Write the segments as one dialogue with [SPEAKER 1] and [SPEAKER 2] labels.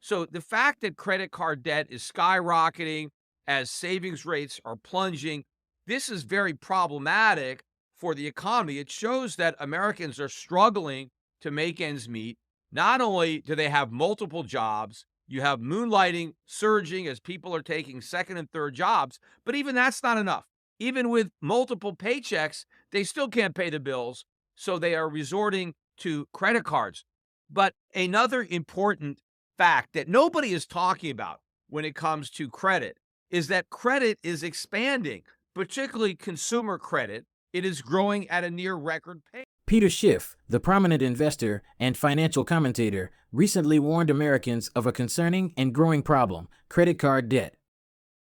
[SPEAKER 1] So the fact that credit card debt is skyrocketing as savings rates are plunging, this is very problematic for the economy. It shows that Americans are struggling to make ends meet. Not only do they have multiple jobs, you have moonlighting surging as people are taking second and third jobs, but even that's not enough. Even with multiple paychecks, they still can't pay the bills, so they are resorting to credit cards. But another important fact that nobody is talking about when it comes to credit is that credit is expanding, particularly consumer credit. It is growing at a near record pace.
[SPEAKER 2] Peter Schiff, the prominent investor and financial commentator, recently warned Americans of a concerning and growing problem: credit card debt.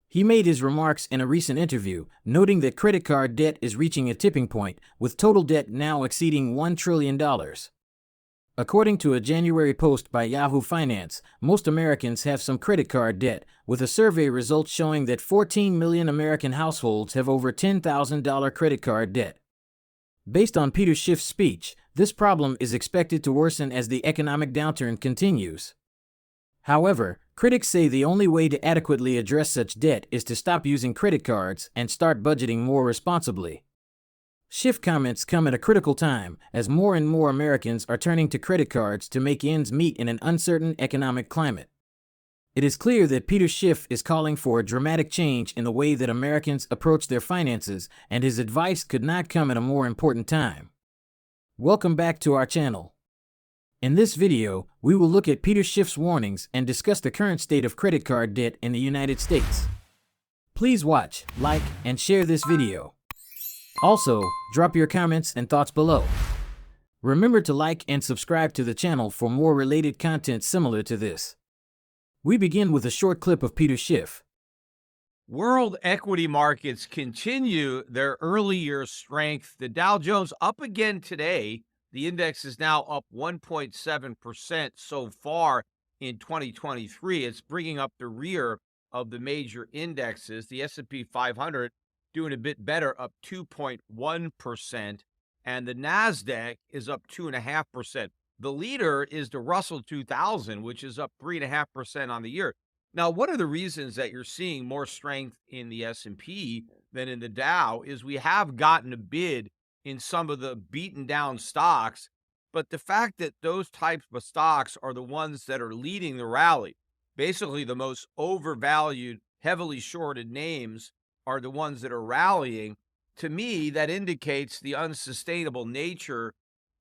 [SPEAKER 2] He made his remarks in a recent interview, noting that credit card debt is reaching a tipping point, with total debt now exceeding $1 trillion. According to a January post by Yahoo Finance, most Americans have some credit card debt, with a survey result showing that 14 million American households have over $10,000 credit card debt. Based on Peter Schiff's speech, this problem is expected to worsen as the economic downturn continues. However, critics say the only way to adequately address such debt is to stop using credit cards and start budgeting more responsibly. Schiff comments come at a critical time, as more and more Americans are turning to credit cards to make ends meet in an uncertain economic climate. It is clear that Peter Schiff is calling for a dramatic change in the way that Americans approach their finances, and his advice could not come at a more important time. Welcome back to our channel. In this video, we will look at Peter Schiff's warnings and discuss the current state of credit card debt in the United States. Please watch, like, and share this video. Also, drop your comments and thoughts below. Remember to like and subscribe to the channel for more related content similar to this. We begin with a short clip of Peter Schiff.
[SPEAKER 1] World equity markets continue their early year strength. The Dow Jones up again today. The index is now up 1.7% so far in 2023. It's bringing up the rear of the major indexes. The S&P 500 doing a bit better, up 2.1%, and the NASDAQ is up 2.5%. The leader is the Russell 2000, which is up 3.5% on the year. Now, one of the reasons that you're seeing more strength in the S&P than in the Dow is we have gotten a bid in some of the beaten down stocks, but the fact that those types of stocks are the ones that are leading the rally, basically the most overvalued, heavily shorted names are the ones that are rallying. To me, that indicates the unsustainable nature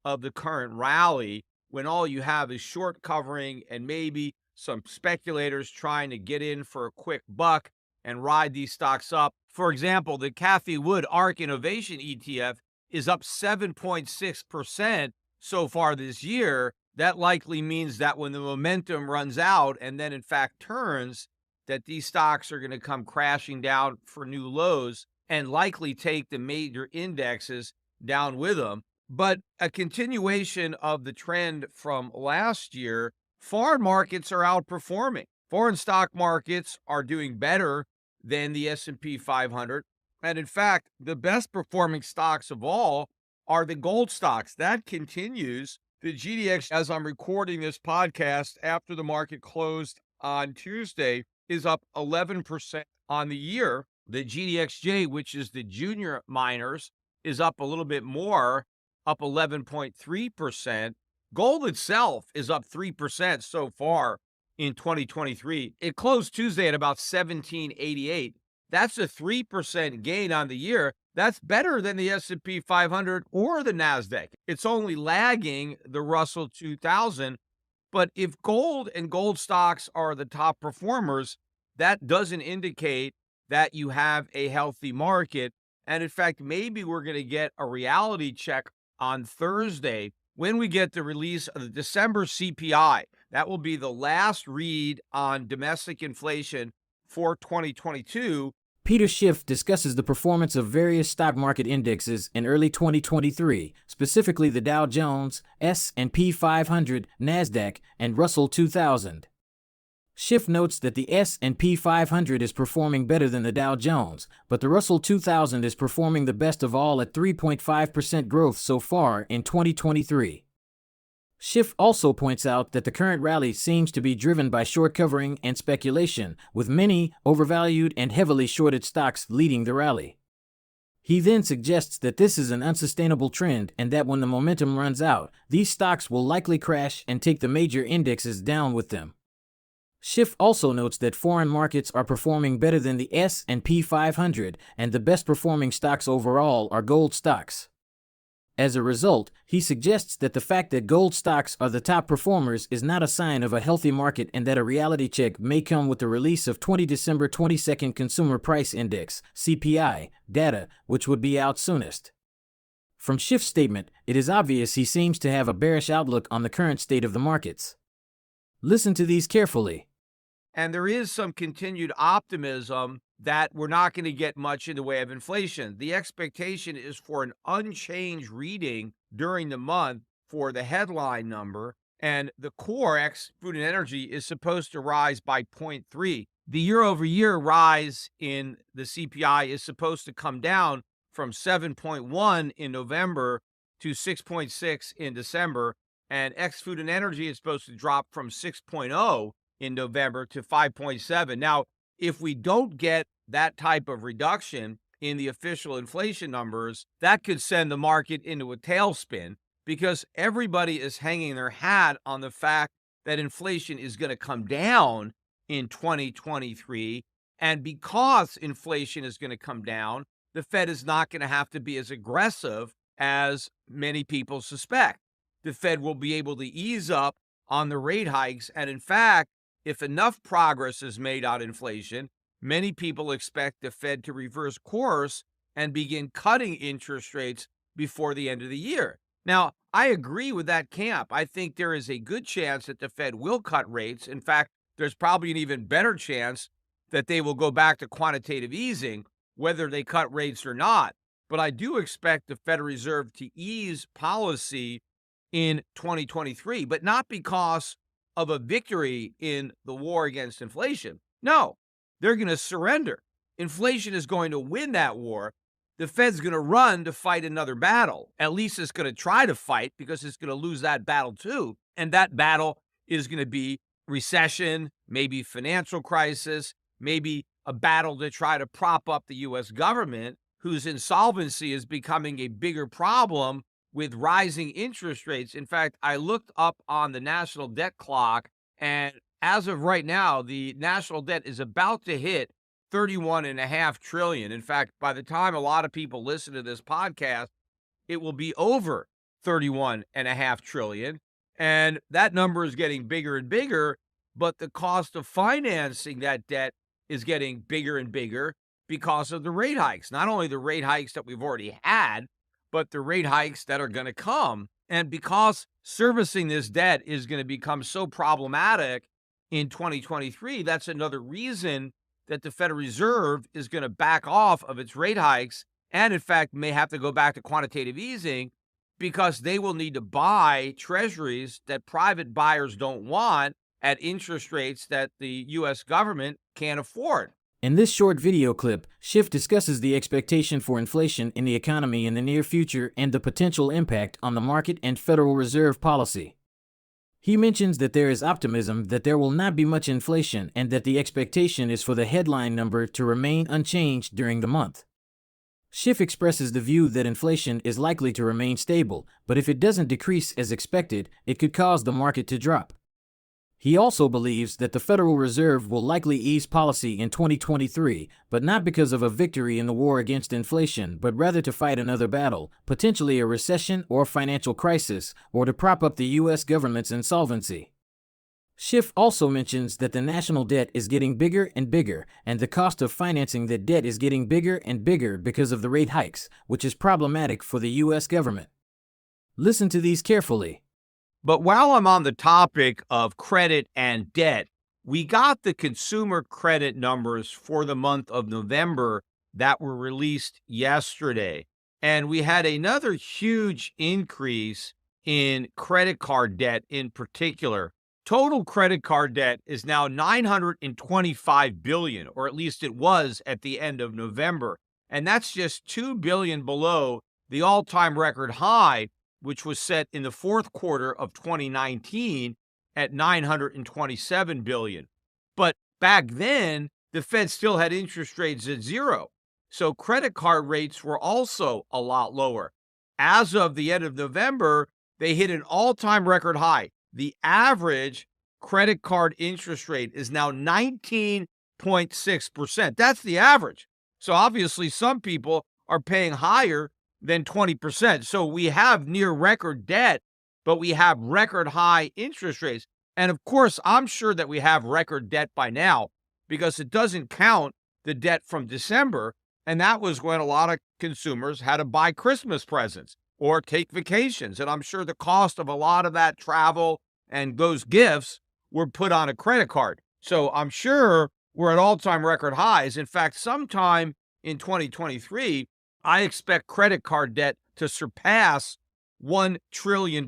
[SPEAKER 1] of the current rally when all you have is short covering and maybe some speculators trying to get in for a quick buck and ride these stocks up. For example, the Cathie Wood ARK Innovation ETF is up 7.6% so far this year. That likely means that when the momentum runs out and then in fact turns, that these stocks are going to come crashing down for new lows and likely take the major indexes down with them. But a continuation of the trend from last year, foreign markets are outperforming. Foreign stock markets are doing better than the S&P 500. And in fact, the best performing stocks of all are the gold stocks. That continues. The GDX, as I'm recording this podcast after the market closed on Tuesday, is up 11% on the year. The GDXJ, which is the junior miners, is up a little bit more, up 11.3%. Gold itself is up 3% so far in 2023. It closed Tuesday at about 1788. That's a 3% gain on the year. That's better than the S&P 500 or the NASDAQ. It's only lagging the Russell 2000. But if gold and gold stocks are the top performers, that doesn't indicate that you have a healthy market. And in fact, maybe we're going to get a reality check on Thursday when we get the release of the December CPI. That will be the last read on domestic inflation for 2022.
[SPEAKER 2] Peter Schiff discusses the performance of various stock market indexes in early 2023, specifically the Dow Jones, S&P 500, NASDAQ, and Russell 2000. Schiff notes that the S&P 500 is performing better than the Dow Jones, but the Russell 2000 is performing the best of all at 3.5% growth so far in 2023. Schiff also points out that the current rally seems to be driven by short covering and speculation, with many overvalued and heavily shorted stocks leading the rally. He then suggests that this is an unsustainable trend and that when the momentum runs out, these stocks will likely crash and take the major indexes down with them. Schiff also notes that foreign markets are performing better than the S&P 500, and the best performing stocks overall are gold stocks. As a result, he suggests that the fact that gold stocks are the top performers is not a sign of a healthy market and that a reality check may come with the release of December 22nd Consumer Price Index (CPI) data, which would be out soonest. From Schiff's statement, it is obvious he seems to have a bearish outlook on the current state of the markets. Listen to these carefully.
[SPEAKER 1] And there is some continued optimism that we're not going to get much in the way of inflation. The expectation is for an unchanged reading during the month for the headline number, and the core ex food and energy is supposed to rise by 0.3. The year-over-year rise in the CPI is supposed to come down from 7.1 in November to 6.6 in December, and ex food and energy is supposed to drop from 6.0 in November to 5.7. Now, if we don't get that type of reduction in the official inflation numbers, that could send the market into a tailspin because everybody is hanging their hat on the fact that inflation is going to come down in 2023. And because inflation is going to come down, the Fed is not going to have to be as aggressive as many people suspect. The Fed will be able to ease up on the rate hikes. And in fact, if enough progress is made on inflation, many people expect the Fed to reverse course and begin cutting interest rates before the end of the year. Now, I agree with that camp. I think there is a good chance that the Fed will cut rates. In fact, there's probably an even better chance that they will go back to quantitative easing, whether they cut rates or not. But I do expect the Federal Reserve to ease policy in 2023, but not because of a victory in the war against inflation. No, they're going to surrender. Inflation is going to win that war. The Fed's going to run to fight another battle. At least it's going to try to fight because it's going to lose that battle too. And that battle is going to be recession, maybe financial crisis, maybe a battle to try to prop up the U.S. government, whose insolvency is becoming a bigger problem with rising interest rates. In fact, I looked up on the national debt clock, and as of right now, the national debt is about to hit 31.5 trillion. In fact, by the time a lot of people listen to this podcast, it will be over 31.5 trillion. And that number is getting bigger and bigger, but the cost of financing that debt is getting bigger and bigger because of the rate hikes. Not only the rate hikes that we've already had, but the rate hikes that are going to come. And because servicing this debt is going to become so problematic in 2023, that's another reason that the Federal Reserve is going to back off of its rate hikes and, in fact, may have to go back to quantitative easing because they will need to buy treasuries that private buyers don't want at interest rates that the U.S. government can't afford.
[SPEAKER 2] In this short video clip, Schiff discusses the expectation for inflation in the economy in the near future and the potential impact on the market and Federal Reserve policy. He mentions that there is optimism that there will not be much inflation and that the expectation is for the headline number to remain unchanged during the month. Schiff expresses the view that inflation is likely to remain stable, but if it doesn't decrease as expected, it could cause the market to drop. He also believes that the Federal Reserve will likely ease policy in 2023, but not because of a victory in the war against inflation, but rather to fight another battle, potentially a recession or financial crisis, or to prop up the U.S. government's insolvency. Schiff also mentions that the national debt is getting bigger and bigger, and the cost of financing that debt is getting bigger and bigger because of the rate hikes, which is problematic for the U.S. government. Listen to these carefully.
[SPEAKER 1] But while I'm on the topic of credit and debt, we got the consumer credit numbers for the month of November that were released yesterday. And we had another huge increase in credit card debt in particular. Total credit card debt is now $925 billion, or at least it was at the end of November. And that's just $2 billion below the all-time record high which was set in the fourth quarter of 2019 at 927 billion. But back then, the Fed still had interest rates at zero. So credit card rates were also a lot lower. As of the end of November, they hit an all-time record high. The average credit card interest rate is now 19.6%. That's the average. So obviously some people are paying higher than 20%. So we have near record debt, but we have record high interest rates. And of course, I'm sure that we have record debt by now because it doesn't count the debt from December. And that was when a lot of consumers had to buy Christmas presents or take vacations. And I'm sure the cost of a lot of that travel and those gifts were put on a credit card. So I'm sure we're at all-time record highs. In fact, sometime in 2023, I expect credit card debt to surpass $1 trillion.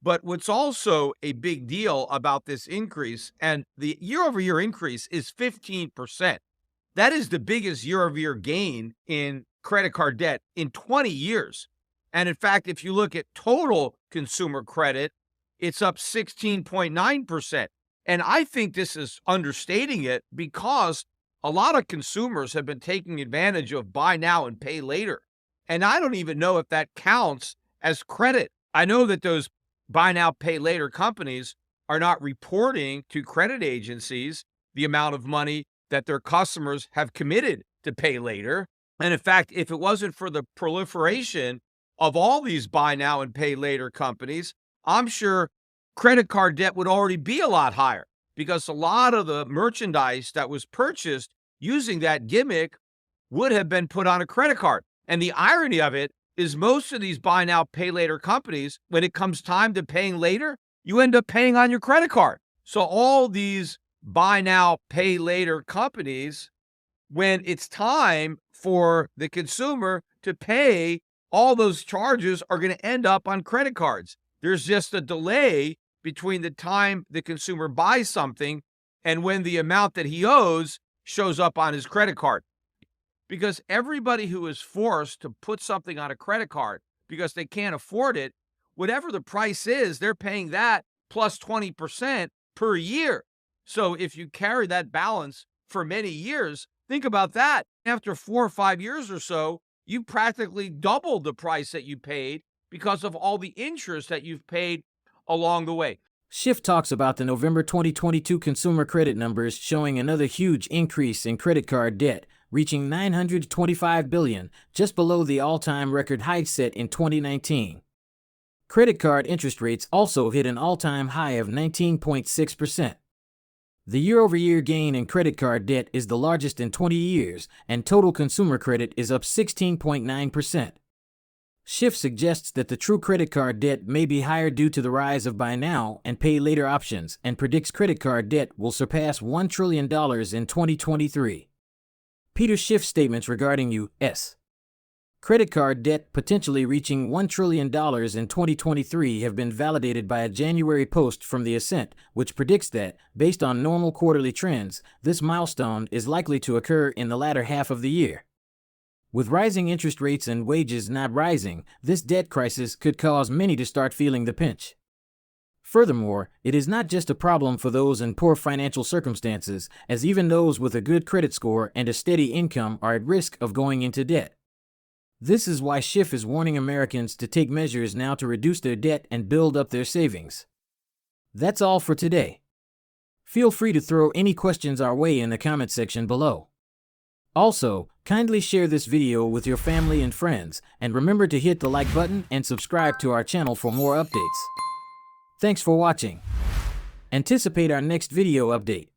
[SPEAKER 1] But what's also a big deal about this increase, and the year-over-year increase is 15%. That is the biggest year-over-year gain in credit card debt in 20 years. And in fact, if you look at total consumer credit, it's up 16.9%. And I think this is understating it because a lot of consumers have been taking advantage of buy now and pay later. And I don't even know if that counts as credit. I know that those buy now, pay later companies are not reporting to credit agencies the amount of money that their customers have committed to pay later. And in fact, if it wasn't for the proliferation of all these buy now and pay later companies, I'm sure credit card debt would already be a lot higher because a lot of the merchandise that was purchased using that gimmick would have been put on a credit card. And the irony of it is most of these buy now, pay later companies, when it comes time to paying later, you end up paying on your credit card. So all these buy now, pay later companies, when it's time for the consumer to pay, all those charges are going to end up on credit cards. There's just a delay between the time the consumer buys something and when the amount that he owes shows up on his credit card. Because everybody who is forced to put something on a credit card because they can't afford it, whatever the price is, they're paying that plus 20% per year. So if you carry that balance for many years, think about that. After 4 or 5 years or so, you practically doubled the price that you paid because of all the interest that you've paid along the way.
[SPEAKER 2] Schiff talks about the November 2022 consumer credit numbers showing another huge increase in credit card debt, reaching $925 billion, just below the all-time record high set in 2019. Credit card interest rates also hit an all-time high of 19.6%. The year-over-year gain in credit card debt is the largest in 20 years, and total consumer credit is up 16.9%. Schiff suggests that the true credit card debt may be higher due to the rise of buy now and pay later options and predicts credit card debt will surpass $1 trillion in 2023. Peter Schiff's statements regarding U.S. credit card debt potentially reaching $1 trillion in 2023 have been validated by a January post from The Ascent, which predicts that, based on normal quarterly trends, this milestone is likely to occur in the latter half of the year. With rising interest rates and wages not rising, this debt crisis could cause many to start feeling the pinch. Furthermore, it is not just a problem for those in poor financial circumstances, as even those with a good credit score and a steady income are at risk of going into debt. This is why Schiff is warning Americans to take measures now to reduce their debt and build up their savings. That's all for today. Feel free to throw any questions our way in the comment section below. Also, kindly share this video with your family and friends, and remember to hit the like button and subscribe to our channel for more updates. Thanks for watching. Anticipate our next video update.